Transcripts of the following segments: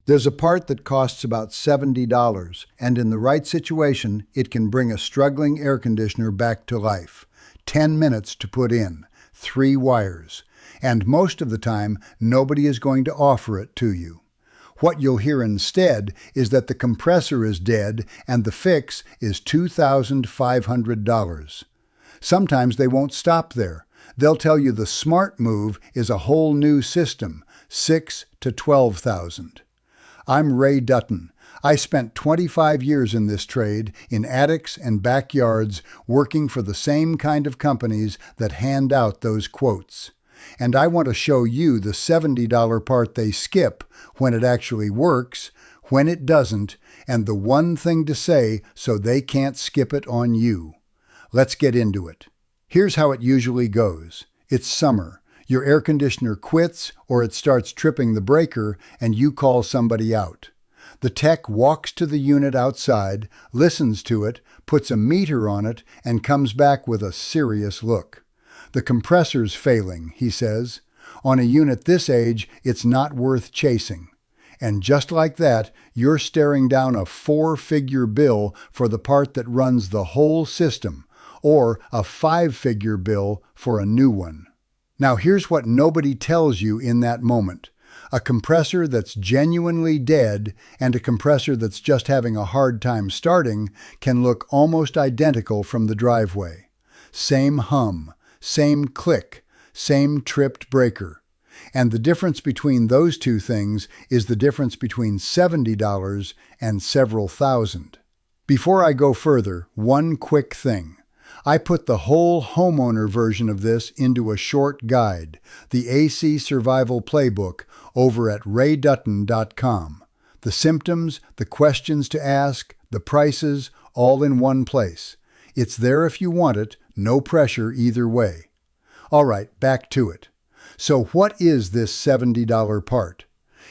There's a part that costs about $70, and in the right situation, it can bring a struggling air conditioner back to life. 10 minutes to put in, 3 wires, and most of the time, nobody is going to offer it to you. What you'll hear instead is that the compressor is dead and the fix is $2,500. Sometimes they won't stop there. They'll tell you the smart move is a whole new system, $6,000 to $12,000. I'm Ray Dutton. I spent 25 years in this trade, in attics and backyards, working for the same kind of companies that hand out those quotes. And I want to show you the $70 part they skip when it actually works, when it doesn't, and the one thing to say so they can't skip it on you. Let's get into it. Here's how it usually goes. It's summer. Your air conditioner quits or it starts tripping the breaker and you call somebody out. The tech walks to the unit outside, listens to it, puts a meter on it, and comes back with a serious look. The compressor's failing, he says. On a unit this age, it's not worth chasing. And just like that, you're staring down a 4-figure bill for the part that runs the whole system, or a 5-figure bill for a new one. Now here's what nobody tells you in that moment. A compressor that's genuinely dead and a compressor that's just having a hard time starting can look almost identical from the driveway. Same hum, same click, same tripped breaker. And the difference between those two things is the difference between $70 and several thousand. Before I go further, one quick thing. I put the whole homeowner version of this into a short guide, the AC Survival Playbook, over at raydutton.com. The symptoms, the questions to ask, the prices, all in one place. It's there if you want it, no pressure either way. All right, back to it. So what is this $70 part?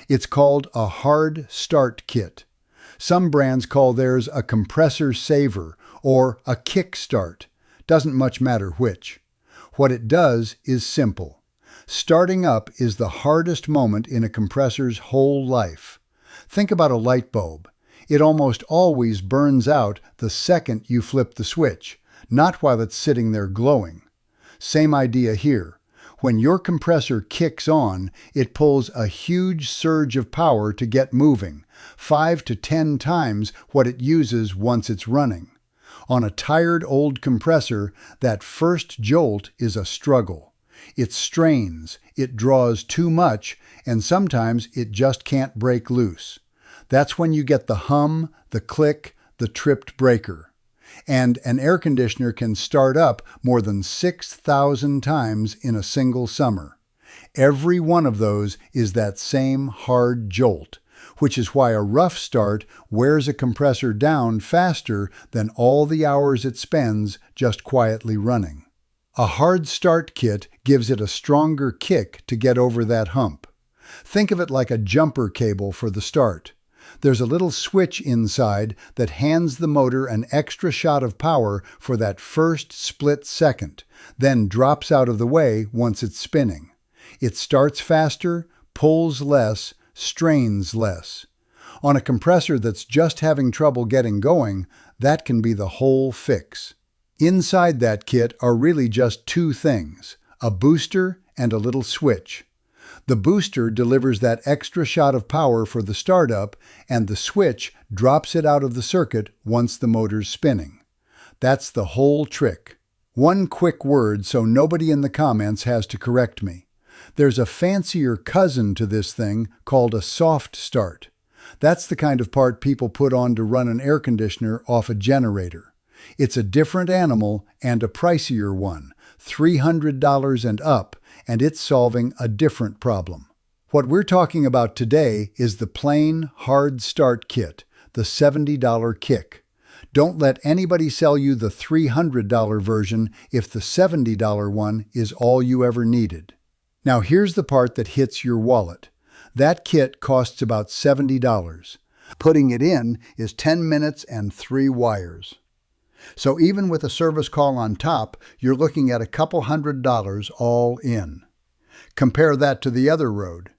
It's called a hard start kit. Some brands call theirs a compressor saver or a kick start. Doesn't much matter which. What it does is simple. Starting up is the hardest moment in a compressor's whole life. Think about a light bulb. It almost always burns out the second you flip the switch, not while it's sitting there glowing. Same idea here. When your compressor kicks on, it pulls a huge surge of power to get moving, 5 to 10 times what it uses once it's running. On a tired old compressor, that first jolt is a struggle. It strains, it draws too much, and sometimes it just can't break loose. That's when you get the hum, the click, the tripped breaker. And an air conditioner can start up more than 6,000 times in a single summer. Every one of those is that same hard jolt, which is why a rough start wears a compressor down faster than all the hours it spends just quietly running. A hard start kit gives it a stronger kick to get over that hump. Think of it like a jumper cable for the start. There's a little switch inside that hands the motor an extra shot of power for that first split second, then drops out of the way once it's spinning. It starts faster, pulls less, strains less. On a compressor that's just having trouble getting going, that can be the whole fix. Inside that kit are really just two things, a booster and a little switch. The booster delivers that extra shot of power for the startup, and the switch drops it out of the circuit once the motor's spinning. That's the whole trick. One quick word so nobody in the comments has to correct me. There's a fancier cousin to this thing called a soft start. That's the kind of part people put on to run an air conditioner off a generator. It's a different animal and a pricier one, $300 and up, and it's solving a different problem. What we're talking about today is the plain hard start kit, the $70 kick. Don't let anybody sell you the $300 version if the $70 one is all you ever needed. Now here's the part that hits your wallet. That kit costs about $70. Putting it in is 10 minutes and 3 wires. So even with a service call on top, you're looking at a couple $100 all in. Compare that to the other road.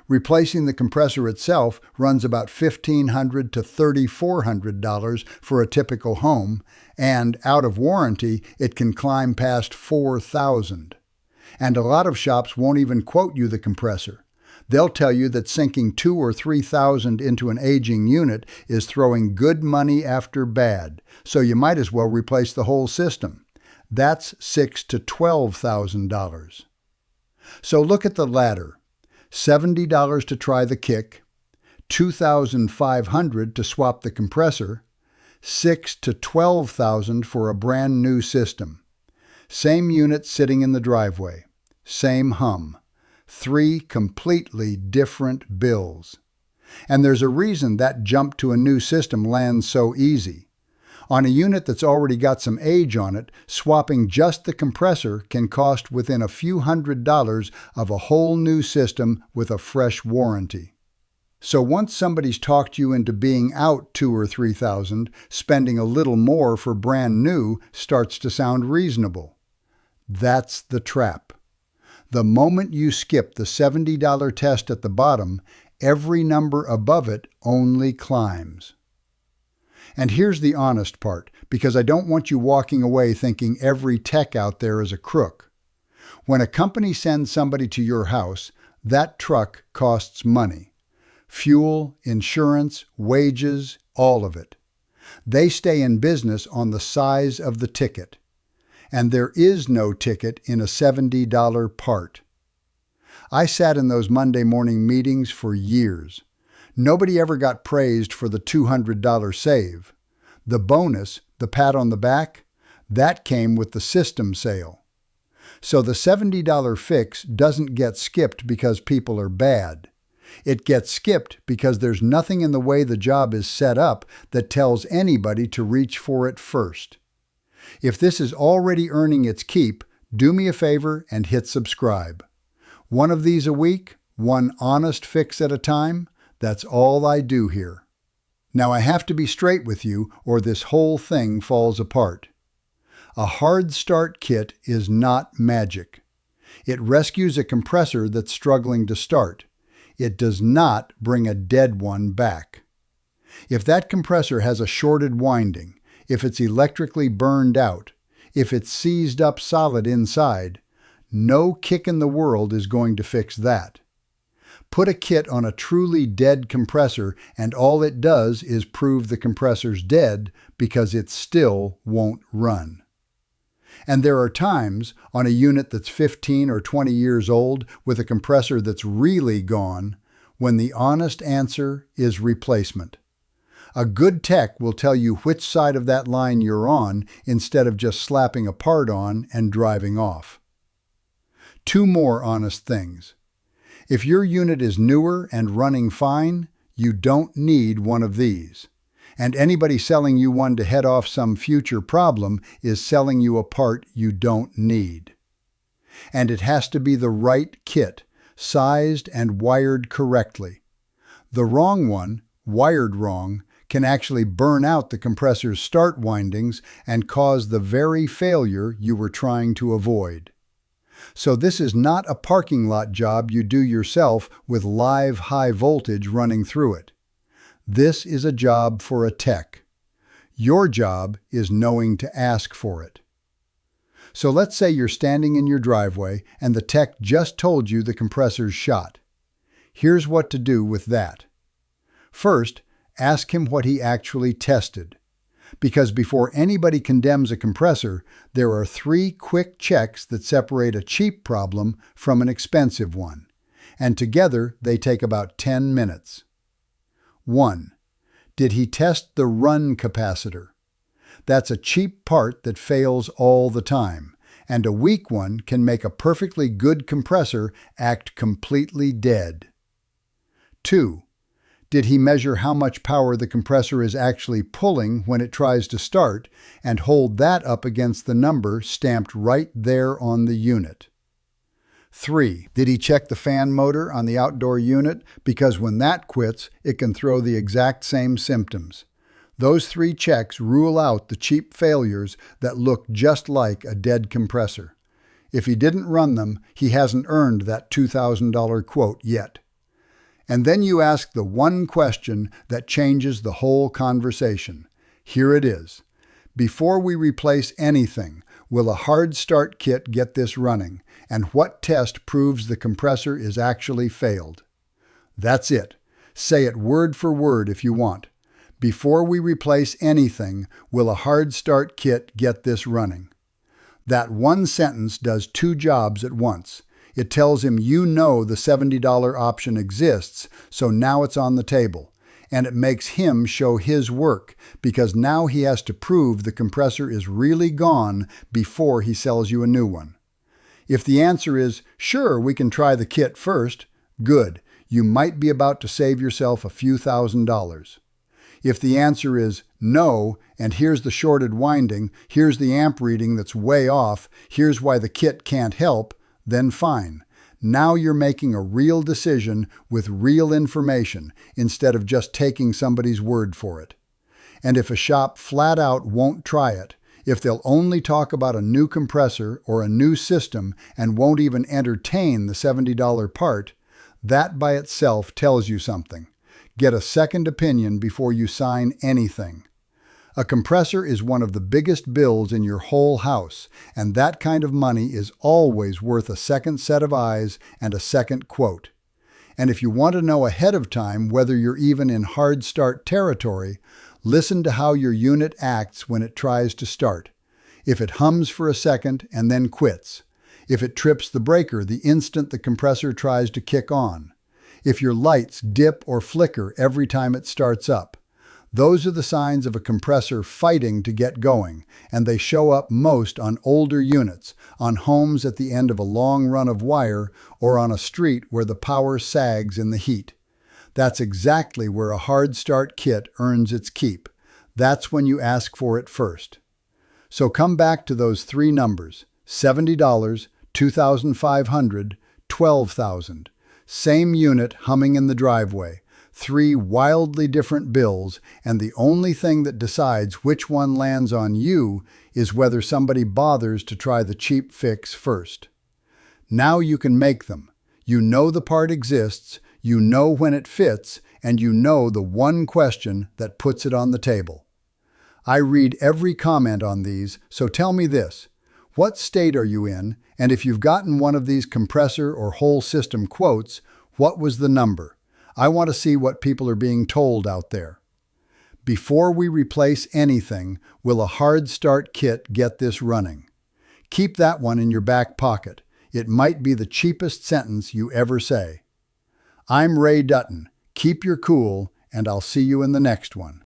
Replacing the compressor itself runs about $1,500 to $3,400 for a typical home, and out of warranty, it can climb past $4,000. And a lot of shops won't even quote you the compressor. They'll tell you that sinking $2,000 or $3,000 into an aging unit is throwing good money after bad, so you might as well replace the whole system. That's $6,000 to $12,000. So look at the ladder. $70 to try the kick, $2,500 to swap the compressor, $6,000 to $12,000 for a brand new system. Same unit sitting in the driveway, same hum. 3 completely different bills. And there's a reason that jump to a new system lands so easy. On a unit that's already got some age on it, swapping just the compressor can cost within a few $100s of a whole new system with a fresh warranty. So once somebody's talked you into being out $2,000 or $3,000, spending a little more for brand new starts to sound reasonable. That's the trap. The moment you skip the $70 test at the bottom, every number above it only climbs. And here's the honest part, because I don't want you walking away thinking every tech out there is a crook. When a company sends somebody to your house, that truck costs money. Fuel, insurance, wages, all of it. They stay in business on the size of the ticket. And there is no ticket in a $70 part. I sat in those Monday morning meetings for years. Nobody ever got praised for the $200 save. The bonus, the pat on the back, that came with the system sale. So the $70 fix doesn't get skipped because people are bad. It gets skipped because there's nothing in the way the job is set up that tells anybody to reach for it first. If this is already earning its keep, do me a favor and hit subscribe. One of these a week, one honest fix at a time, that's all I do here. Now I have to be straight with you or this whole thing falls apart. A hard start kit is not magic. It rescues a compressor that's struggling to start. It does not bring a dead one back. If that compressor has a shorted winding, if it's electrically burned out, if it's seized up solid inside, no kick in the world is going to fix that. Put a kit on a truly dead compressor and all it does is prove the compressor's dead because it still won't run. And there are times on a unit that's 15 or 20 years old with a compressor that's really gone when the honest answer is replacement. A good tech will tell you which side of that line you're on instead of just slapping a part on and driving off. 2 more honest things. If your unit is newer and running fine, you don't need one of these. And anybody selling you one to head off some future problem is selling you a part you don't need. And it has to be the right kit, sized and wired correctly. The wrong one, wired wrong, can actually burn out the compressor's start windings and cause the very failure you were trying to avoid. So this is not a parking lot job you do yourself with live high voltage running through it. This is a job for a tech. Your job is knowing to ask for it. So let's say you're standing in your driveway and the tech just told you the compressor's shot. Here's what to do with that. First, ask him what he actually tested. Because before anybody condemns a compressor, there are 3 quick checks that separate a cheap problem from an expensive one. And together they take about 10 minutes. 1. Did he test the run capacitor? That's a cheap part that fails all the time, and a weak one can make a perfectly good compressor act completely dead. 2. Did he measure how much power the compressor is actually pulling when it tries to start and hold that up against the number stamped right there on the unit? 3. Did he check the fan motor on the outdoor unit? Because when that quits, it can throw the exact same symptoms. Those 3 checks rule out the cheap failures that look just like a dead compressor. If he didn't run them, he hasn't earned that $2,000 quote yet. And then you ask the one question that changes the whole conversation. Here it is. Before we replace anything, will a hard start kit get this running? And what test proves the compressor is actually failed? That's it. Say it word for word if you want. Before we replace anything, will a hard start kit get this running? That one sentence does two jobs at once. It tells him you know the $70 option exists, so now it's on the table. And it makes him show his work, because now he has to prove the compressor is really gone before he sells you a new one. If the answer is, sure, we can try the kit first, good. You might be about to save yourself a few $1,000s. If the answer is no, and here's the shorted winding, here's the amp reading that's way off, here's why the kit can't help, then fine. Now you're making a real decision with real information instead of just taking somebody's word for it. And if a shop flat out won't try it, if they'll only talk about a new compressor or a new system and won't even entertain the $70 part, that by itself tells you something. Get a second opinion before you sign anything. A compressor is one of the biggest bills in your whole house, and that kind of money is always worth a second set of eyes and a second quote. And if you want to know ahead of time whether you're even in hard start territory, listen to how your unit acts when it tries to start. If it hums for a second and then quits. If it trips the breaker the instant the compressor tries to kick on. If your lights dip or flicker every time it starts up. Those are the signs of a compressor fighting to get going, and they show up most on older units, on homes at the end of a long run of wire, or on a street where the power sags in the heat. That's exactly where a hard start kit earns its keep. That's when you ask for it first. So come back to those three numbers: $70, $2,500, $12,000. Same unit humming in the driveway. Three wildly different bills, and the only thing that decides which one lands on you is whether somebody bothers to try the cheap fix first. Now you can make them. You know the part exists, you know when it fits, and you know the one question that puts it on the table. I read every comment on these, so tell me this. What state are you in? And if you've gotten one of these compressor or whole system quotes, what was the number? I want to see what people are being told out there. Before we replace anything, will a hard start kit get this running? Keep that one in your back pocket. It might be the cheapest sentence you ever say. I'm Ray Dutton. Keep your cool, and I'll see you in the next one.